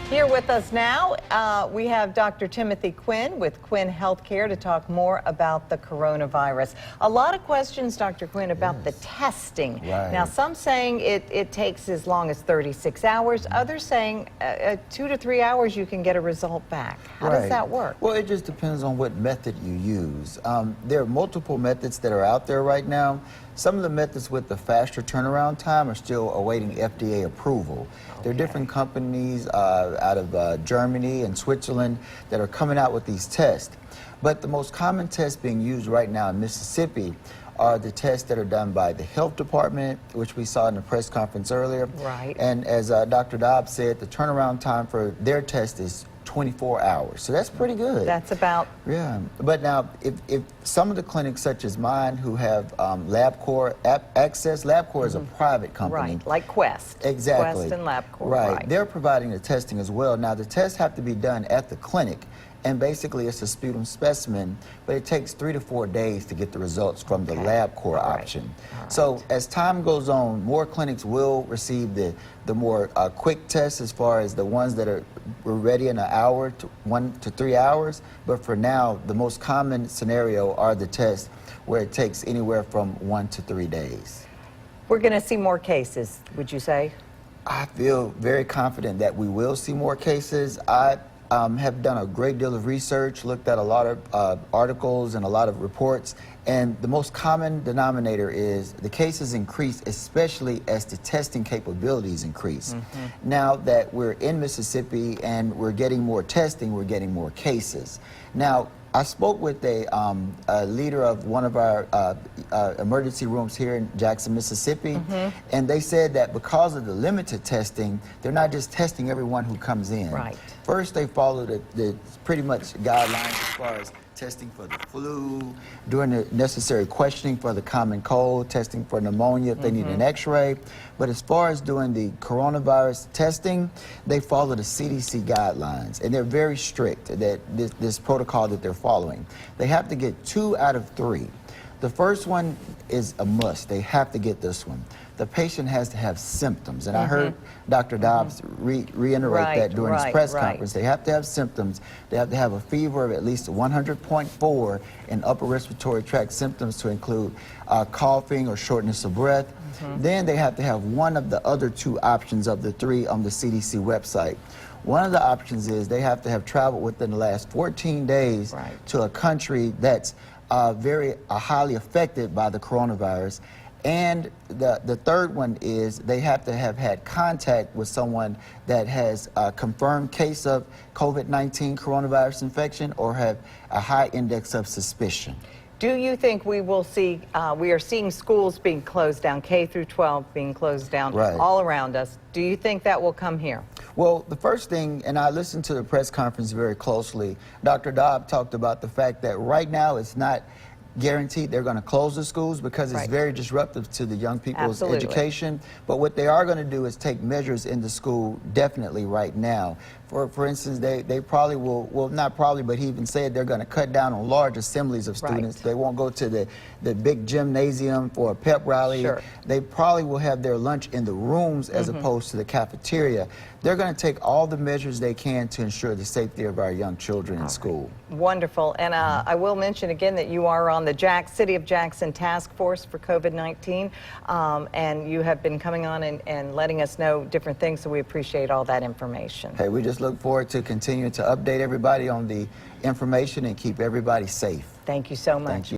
Here with us now, we have Dr. Timothy Quinn with Quinn Healthcare to talk more about the coronavirus. A lot of questions, Dr. Quinn, about the testing. Right. Now, some saying it takes as long as 36 hours. Others saying 2 to 3 hours you can get a result back. How does that work? Well, it just depends on what method you use. There are multiple methods that are out there right now. Some of the methods with the faster turnaround time are still awaiting FDA approval. Okay. There are different companies out of Germany and Switzerland that are coming out with these tests. But the most common tests being used right now in Mississippi are the tests that are done by the health department, which we saw in the press conference earlier. Right. And as Dr. Dobbs said, the turnaround time for their test is 24 hours. So that's pretty good. That's about... Yeah. But now, if some of the clinics, such as mine, who have LabCorp access, LabCorp is a private company. Right, like Quest. Exactly. Quest and LabCorp. Right. They're providing the testing as well. Now, the tests have to be done at the clinic. And basically, it's a sputum specimen, but it takes 3 to 4 days to get the results from the LabCorp option. So as time goes on, more clinics will receive the more quick tests, as far as the ones that are ready in an hour to 1 to 3 hours. But for now, the most common scenario are the tests where it takes anywhere from 1 to 3 days. We're going to see more cases, would you say? I feel very confident that we will see more cases. I have done a great deal of research, looked at a lot of articles and a lot of reports, and the most common denominator is the cases increase, especially as the testing capabilities increase. Now that we're in Mississippi and we're getting more testing, we're getting more cases. Now, I spoke with a leader of one of our emergency rooms here in Jackson, Mississippi, and they said that because of the limited testing, they're not just testing everyone who comes in. Right. First, they follow the pretty much guidelines as far as testing for the flu, doing the necessary questioning for the common cold, testing for pneumonia if they need an x-ray. But as far as doing the coronavirus testing, they follow the CDC guidelines, and they're very strict, that this protocol that they're following. They have to get 2 out of 3. The first one is a must. They have to get this one. The patient has to have symptoms. And I heard Dr. Dobbs reiterate that during his press conference. They have to have symptoms. They have to have a fever of at least 100.4 and upper respiratory tract symptoms to include coughing or shortness of breath. Then they have to have one of the other 2 options of the 3 on the CDC website. One of the options is they have to have traveled within the last 14 days to a country that's very highly affected by the coronavirus. And the third one is they have to have had contact with someone that has a confirmed case of COVID-19 coronavirus infection or have a high index of suspicion. Do you think we will see, we are seeing schools being closed down, K through 12 being closed down all around us. Do you think that will come here? Well, the first thing, and I listened to the press conference very closely, Dr. Dobb talked about the fact that right now it's not guaranteed they're going to close the schools because it's very disruptive to the young people's education. But what they are going to do is take measures in the school definitely right now. For instance, they probably will, well, not probably, but he even said they're going to cut down on large assemblies of students. They won't go to the big gymnasium for a pep rally. They probably will have their lunch in the rooms as opposed to the cafeteria. They're going to take all the measures they can to ensure the safety of our young children in school. Wonderful. And I will mention again that you are on the City of Jackson Task Force for COVID-19, and you have been coming on and letting us know different things, so we appreciate all that information. Hey, we just look forward to continuing to update everybody on the information and keep everybody safe. Thank you so much. Thank you.